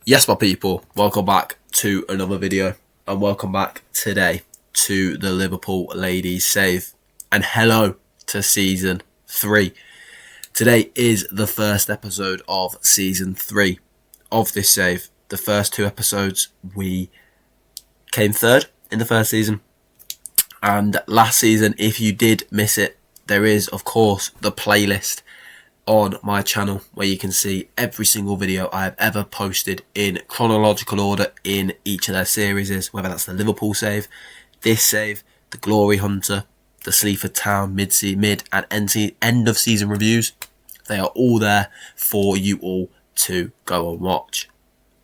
Yes, my people, welcome back to another video and welcome back today to the Liverpool Ladies Save and hello to Season 3. Today is the first episode of Season 3 of this save. The first two episodes we came third in the first season, and last season, if you did miss it, there is of course the playlist on my channel where you can see every single video I have ever posted in chronological order in each of their series, whether that's the Liverpool save, this save, the Glory Hunter, the Sleaford Town mid and end of season reviews. They are all there for you all to go and watch,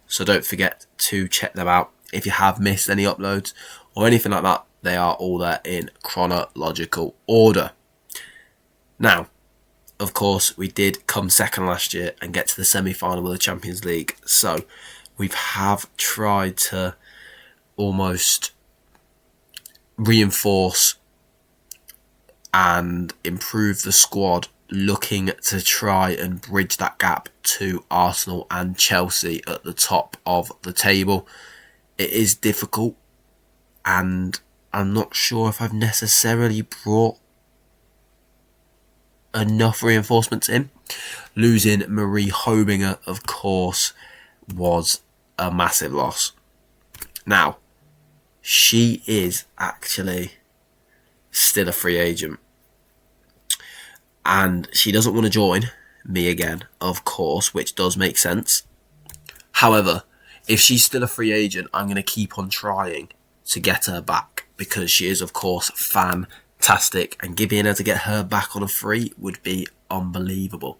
so don't forget to check them out. If you have missed any uploads or anything like that, they are all there in chronological order. Now, of course, we did come second last year and get to the semi-final of the Champions League. So we have tried to almost reinforce and improve the squad, looking to try and bridge that gap to Arsenal and Chelsea at the top of the table. It is difficult, and I'm not sure if I've necessarily brought enough reinforcements in. Losing Marie Hobinger, of course, was a massive loss. Now, she is actually still a free agent, and she doesn't want to join me again, of course, which does make sense. However, if she's still a free agent, I'm going to keep on trying to get her back, because she is, of course, fantastic, and being able to get her back on a free would be unbelievable.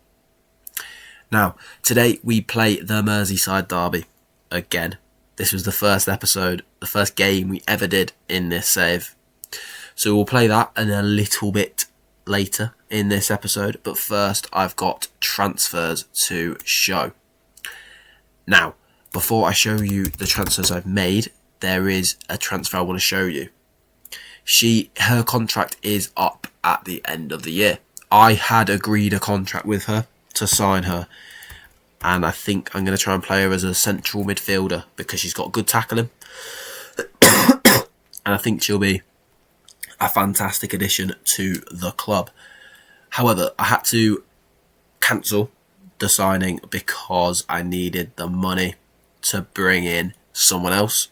Now, today we play the Merseyside derby again. This was the first episode, the first game we ever did in this save. So we'll play that in a little bit later in this episode, but first I've got transfers to show. Now, before I show you the transfers I've made, there is a transfer I want to show you. Her contract is up at the end of the year. I had agreed a contract with her to sign her, and I think I'm going to try and play her as a central midfielder because she's got good tackling, and I think she'll be a fantastic addition to the club. However, I had to cancel the signing because I needed the money to bring in someone else,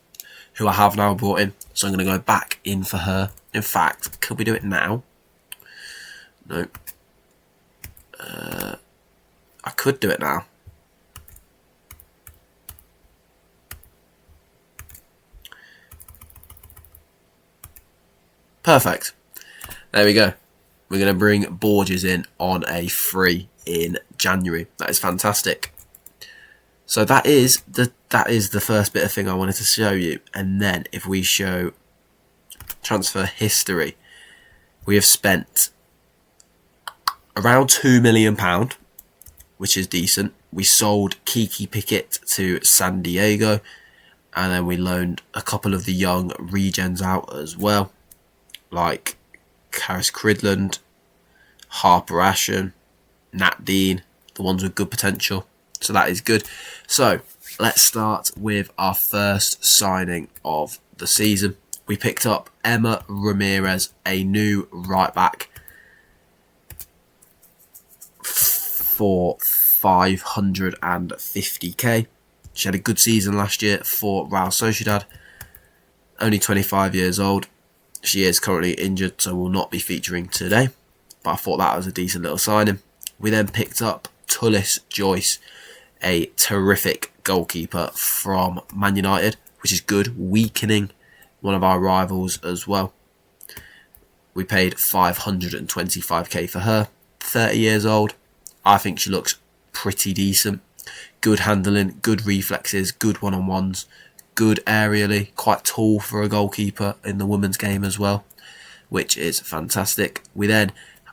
who I have now brought in. So I'm going to go back in for her. In fact, could we do it now? No. I could do it now. Perfect. There we go. We're going to bring Borges in on a free in January. That is fantastic. So that is the first bit of thing I wanted to show you. And then if we show transfer history, we have spent around £2 million, which is decent. We sold Kiki Pickett to San Diego, and then we loaned a couple of the young regens out as well, like Karis Cridland, Harper Ashen, Nat Dean, the ones with good potential. So that is good. So let's start with our first signing of the season. We picked up Emma Ramirez, a new right back, for 550k. She had a good season last year for Real Sociedad. Only 25 years old. She is currently injured, so will not be featuring today. But I thought that was a decent little signing. We then picked up Tullis Joyce, a terrific goalkeeper from Man United, which is good, weakening one of our rivals as well. We paid 525k for her, 30 years old. I think she looks pretty decent. Good handling, good reflexes, good one-on-ones, good aerially, quite tall for a goalkeeper in the women's game as well, which is fantastic. We then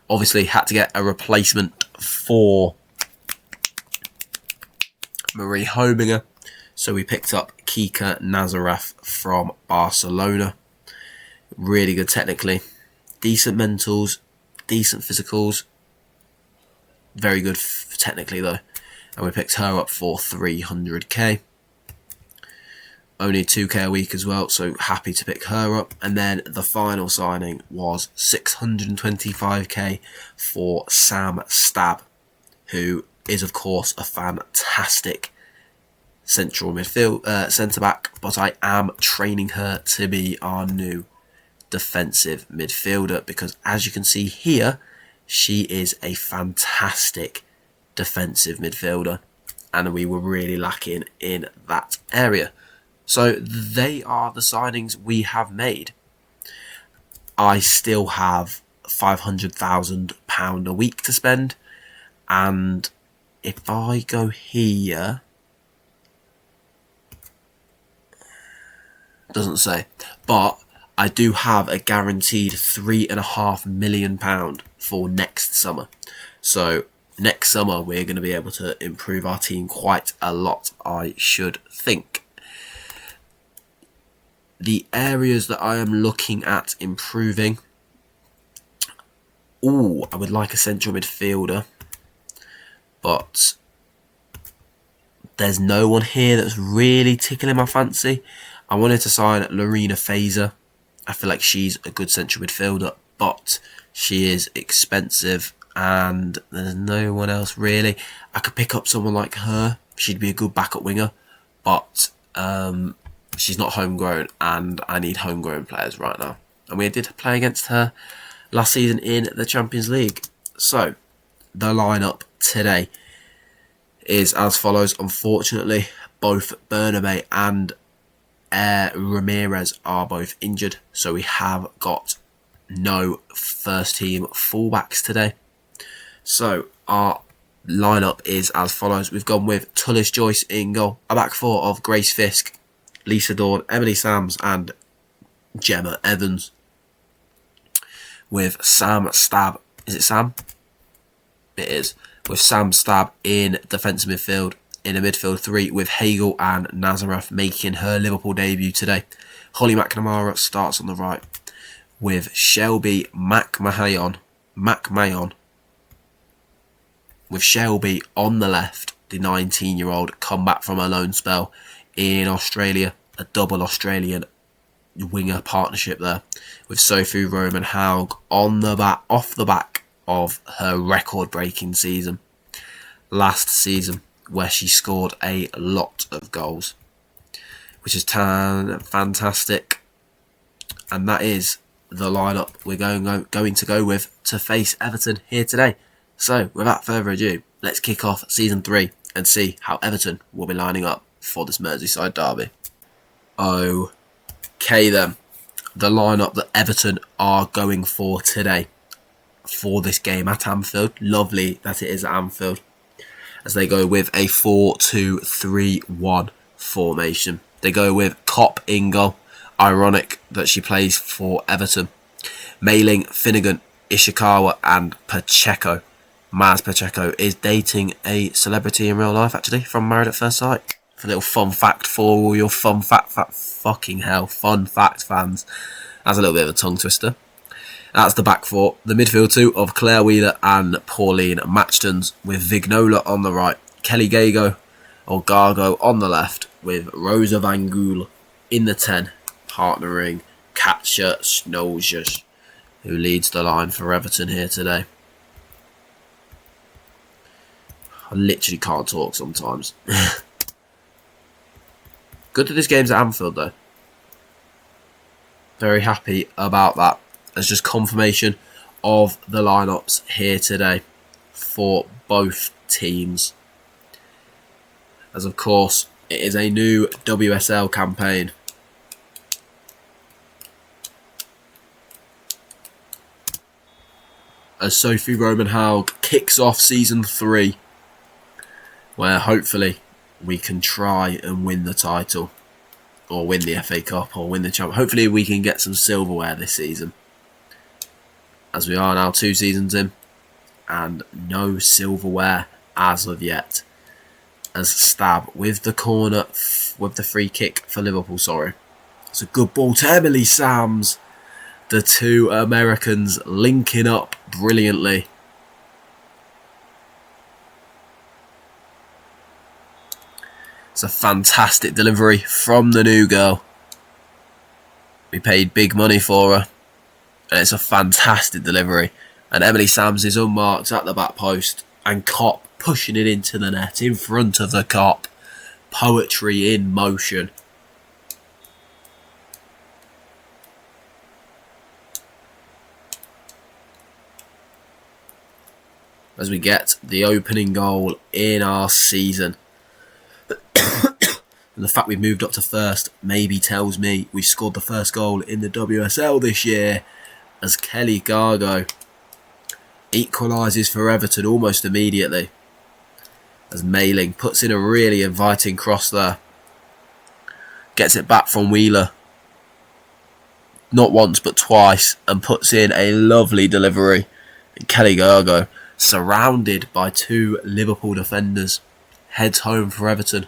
obviously had to get a replacement for Marie Hobinger, so we picked up Kika Nazareth from Barcelona. Really good technically, decent mentals, decent physicals, very good technically though, and we picked her up for 300k. only 2k a week as well, so happy to pick her up. And then the final signing was 625k for Sam Stab, who is of course a fantastic central midfield centre back, but I am training her to be our new defensive midfielder, because as you can see here, she is a fantastic defensive midfielder, and we were really lacking in that area. So they are the signings we have made. I still have £500,000 a week to spend, and if I go here, doesn't say, but I do have a guaranteed £3.5 million for next summer. So next summer we're going to be able to improve our team quite a lot, I should think. The areas that I am looking at improving. Oh, I would like a central midfielder, but there's no one here that's really tickling my fancy. I wanted to sign Lorena Fazer. I feel like she's a good central midfielder, but she is expensive and there's no one else really. I could pick up someone like her. She'd be a good backup winger, but she's not homegrown, and I need homegrown players right now. And we did play against her last season in the Champions League. So the lineup today is as follows. Unfortunately, both Bernabé and Ramirez are both injured, so we have got no first team fullbacks today. So our lineup is as follows. We've gone with Tullis Joyce in goal, a back four of Grace Fisk, Lisa Dawn, Emily Sams and Gemma Evans, with Sam Stab. Is it Sam? It is. With Sam Stab in defensive midfield. In a midfield three with Hagel and Nazareth making her Liverpool debut today. Holly McNamara starts on the right with Shelby McMahon. With Shelby on the left, the 19-year-old come back from a loan spell in Australia. A double Australian winger partnership there. With Sophie Roman Haug on the back, off the back of her record-breaking season last season, where she scored a lot of goals, which is fantastic. And that is the lineup we're going to go with to face Everton here today. So without further ado, let's kick off season 3 and see how Everton will be lining up for this Merseyside derby. Okay then, the lineup that Everton are going for today for this game at Anfield. Lovely that it is at Anfield, as they go with a 4-2-3-1 formation. They go with Kopp in goal. Ironic that she plays for Everton. Mailing, Finnegan, Ishikawa and Pacheco. Maz Pacheco is dating a celebrity in real life, actually, from Married at First Sight. A little fun fact for all your fun fact fans. That's a little bit of a tongue twister. That's the back four. The midfield two of Claire Wheeler and Pauline Matchtons, with Vignola on the right, Kelly Gago or Gargo on the left, with Rosa Van Gool in the 10, partnering Katja Snowjes, who leads the line for Everton here today. I literally can't talk sometimes. Good that this game's at Anfield though. Very happy about that. As just confirmation of the lineups here today for both teams. As of course, it is a new WSL campaign. As Sophie Roman Haug kicks off season 3, where hopefully we can try and win the title, or win the FA Cup, or win the Champions. Hopefully we can get some silverware this season, as we are now 2 seasons in, and no silverware as of yet. As Stab with the corner, with the free kick for Liverpool, sorry. It's a good ball to Emily Sams. The two Americans linking up brilliantly. It's a fantastic delivery from the new girl. We paid big money for her. And it's a fantastic delivery. And Emily Sams is unmarked at the back post. And Kopp pushing it into the net in front of the Kopp. Poetry in motion. As we get the opening goal in our season. And the fact we've moved up to first maybe tells me we scored the first goal in the WSL this year, as Kelly Gargo equalises for Everton almost immediately. As Mailing puts in a really inviting cross there. Gets it back from Wheeler. Not once but twice, and puts in a lovely delivery. And Kelly Gargo, surrounded by two Liverpool defenders, heads home for Everton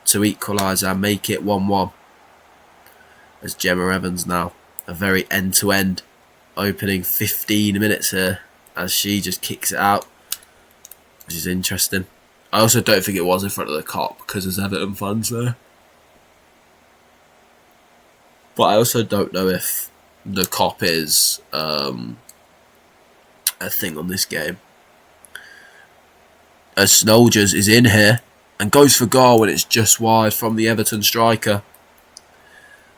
to equalise and make it 1-1. As Gemma Evans now, a very end-to-end opening 15 minutes here, as she just kicks it out, which is interesting. I also don't think it was in front of the Kopp because there's Everton fans there. But I also don't know if the Kopp is a thing on this game. As Snolgers is in here and goes for goal, and it's just wide from the Everton striker.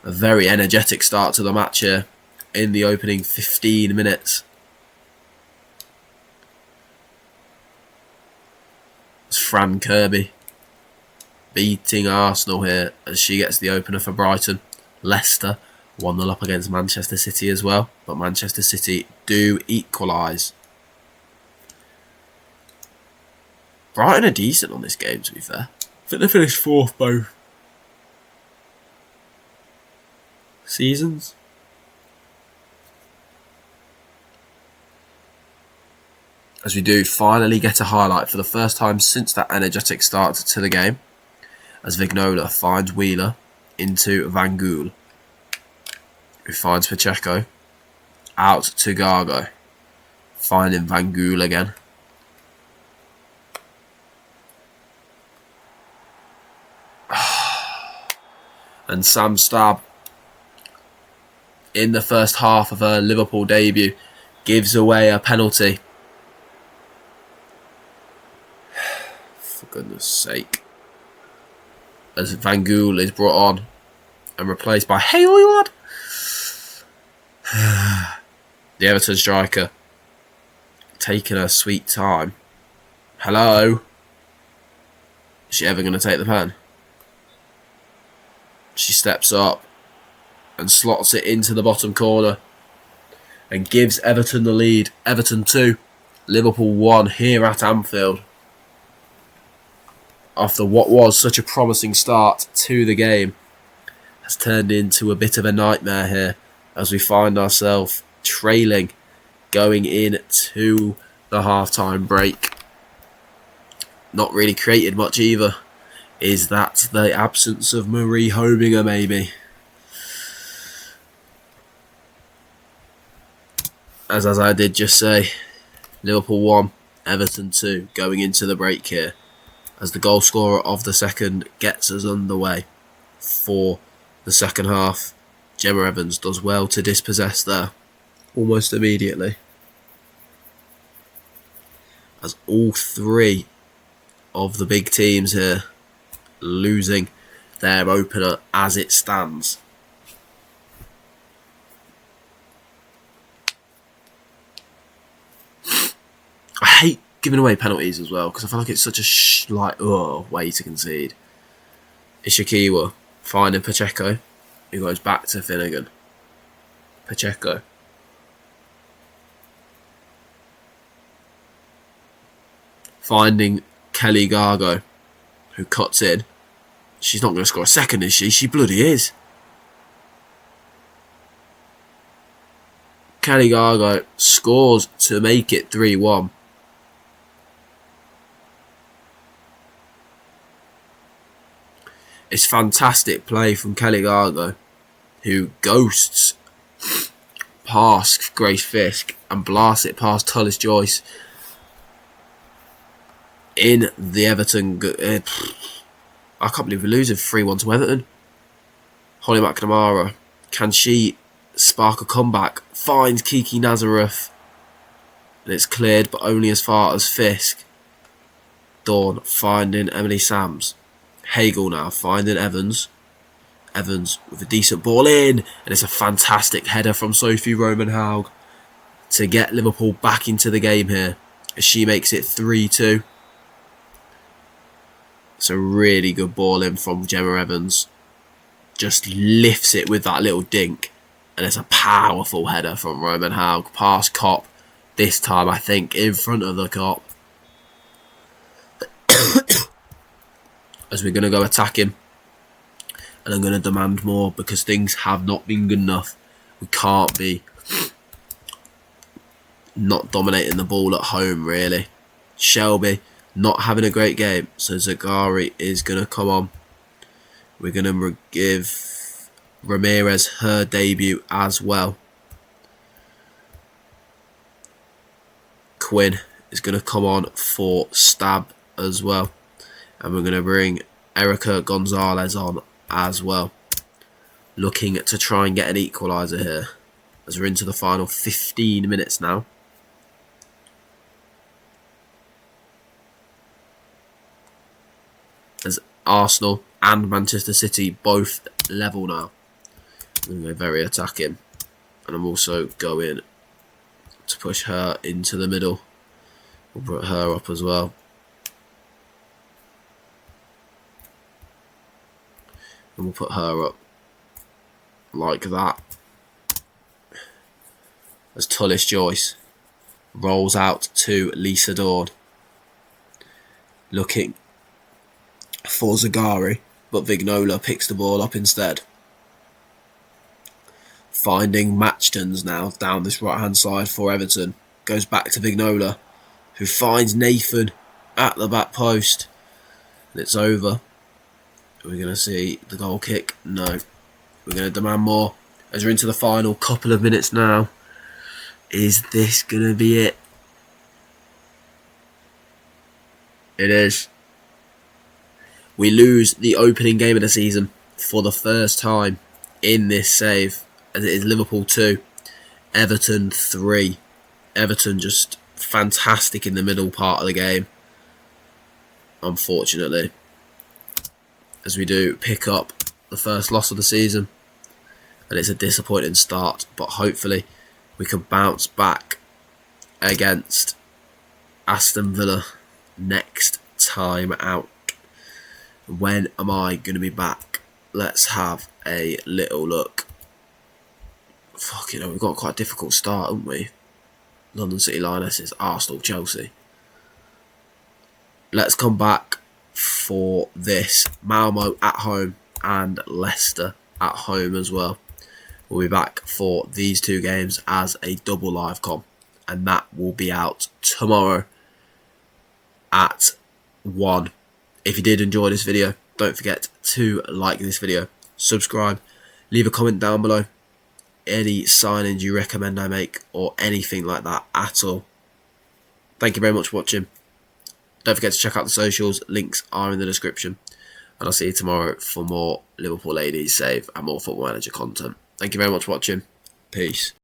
A very energetic start to the match here in the opening 15 minutes. It's Fran Kirby beating Arsenal here as she gets the opener for Brighton. Leicester 1-0 up against Manchester City as well, but Manchester City do equalise. Brighton are decent on this game, to be fair. I think they finished 4th both seasons. As we do finally get a highlight for the first time since that energetic start to the game. As Vignola finds Wheeler into Van Gool, who finds Pacheco. Out to Gargo. Finding Van Gool again. And Sam Stab, in the first half of her Liverpool debut, gives away a penalty. For goodness sake. As Van Gool is brought on and replaced by Hayward. The Everton striker taking her sweet time. Hello? Is she ever going to take the pen? She steps up and slots it into the bottom corner and gives Everton the lead. Everton 2, Liverpool 1 here at Anfield. After what was such a promising start to the game, has turned into a bit of a nightmare here as we find ourselves trailing going into the half-time break. Not really created much either. Is that the absence of Marie Hobinger, maybe? As I did just say, Liverpool 1, Everton 2, going into the break here. As the goal scorer of the second gets us underway for the second half. Gemma Evans does well to dispossess there almost immediately. As all three of the big teams here losing their opener as it stands. I hate giving away penalties as well because I feel like it's such a way to concede. Ishikiwa finding Pacheco, who goes back to Finnegan. Pacheco. Finding Kelly Gargo, who cuts in. She's not going to score a second, is she? She bloody is. Kelly Gargo scores to make it 3-1. It's fantastic play from Kelly Gargo, who ghosts past Grace Fisk and blasts it past Tullis Joyce in the Everton. I can't believe we're losing 3-1 to Everton. Holly McNamara, can she spark a comeback? Finds Kiki Nazareth. And it's cleared, but only as far as Fisk. Dawn finding Emily Sams. Hagel now finding Evans. Evans with a decent ball in. And it's a fantastic header from Sophie Roman-Haug to get Liverpool back into the game here, as she makes it 3-2. It's a really good ball in from Gemma Evans. Just lifts it with that little dink. And it's a powerful header from Roman-Haug. Past Kopp. This time, I think, in front of the Kopp. As we're going to go attacking. And I'm going to demand more because things have not been good enough. We can't be not dominating the ball at home, really. Shelby not having a great game. So Zagari is going to come on. We're going to give Ramirez her debut as well. Quinn is going to come on for Stab as well. And we're going to bring Erica Gonzalez on as well. Looking to try and get an equaliser here. As we're into the final 15 minutes now. As Arsenal and Manchester City both level now. I'm going to go very attacking. And I'm also going to push her into the middle. We'll put her up as well. And we'll put her up like that. As Tullis Joyce rolls out to Lisa Dawn. Looking for Zagari, but Vignola picks the ball up instead. Finding Matchtons now down this right hand side for Everton. Goes back to Vignola, who finds Nathan at the back post. And it's over. Are we going to see the goal kick? No. We're going to demand more. As we're into the final couple of minutes now. Is this going to be it? It is. We lose the opening game of the season for the first time in this save. As it is Liverpool 2, Everton 3. Everton just fantastic in the middle part of the game. Unfortunately. As we do pick up the first loss of the season. And it's a disappointing start. But hopefully we can bounce back against Aston Villa next time out. When am I going to be back? Let's have a little look. Fucking hell, we've got quite a difficult start, haven't we? London City Lionesses, Arsenal, Chelsea. Let's come back for this. Malmo at home and Leicester at home as well. We'll be back for these two games as a double live com. And that will be out tomorrow at 1. If you did enjoy this video, don't forget to like this video, subscribe, leave a comment down below. Any signings you recommend I make or anything like that at all. Thank you very much for watching. Don't forget to check out the socials. Links are in the description. And I'll see you tomorrow for more Liverpool Ladies Save and more Football Manager content. Thank you very much for watching. Peace.